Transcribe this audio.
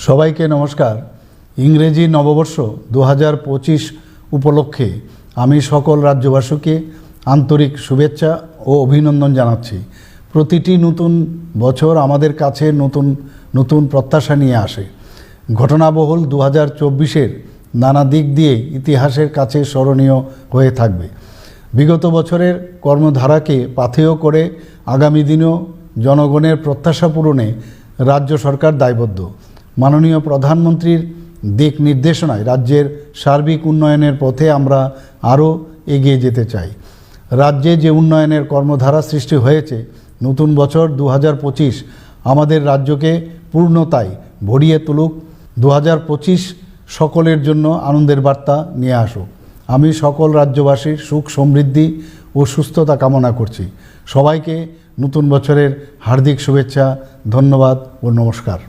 সবাইকে নমস্কার। ইংরেজি নববর্ষ 2025 উপলক্ষে আমি সকল রাজ্যবাসীকে আন্তরিক শুভেচ্ছা ও অভিনন্দন জানাচ্ছি। প্রতিটি নতুন বছর আমাদের কাছে নতুন নতুন প্রত্যাশা নিয়ে আসে। ঘটনাবহুল 2024-এর নানা দিক দিয়ে ইতিহাসের কাছে স্মরণীয় হয়ে থাকবে। বিগত বছরের কর্মধারাকে পাথেয় করে আগামী দিনেও জনগণের প্রত্যাশা পূরণে রাজ্য সরকার দায়বদ্ধ। মাননীয় প্রধানমন্ত্রীর দিক নির্দেশনায় রাজ্যের সার্বিক উন্নয়নের পথে আমরা আরও এগিয়ে যেতে চাই। রাজ্যে যে উন্নয়নের কর্মধারা সৃষ্টি হয়েছে, নতুন বছর 2025 আমাদের রাজ্যকে পূর্ণতায় ভরিয়ে তুলুক। 2025 সকলের জন্য আনন্দের বার্তা নিয়ে আসুক। আমি সকল রাজ্যবাসীর সুখ সমৃদ্ধি ও সুস্থতা কামনা করছি। সবাইকে নতুন বছরের হার্দিক শুভেচ্ছা, ধন্যবাদ ও নমস্কার।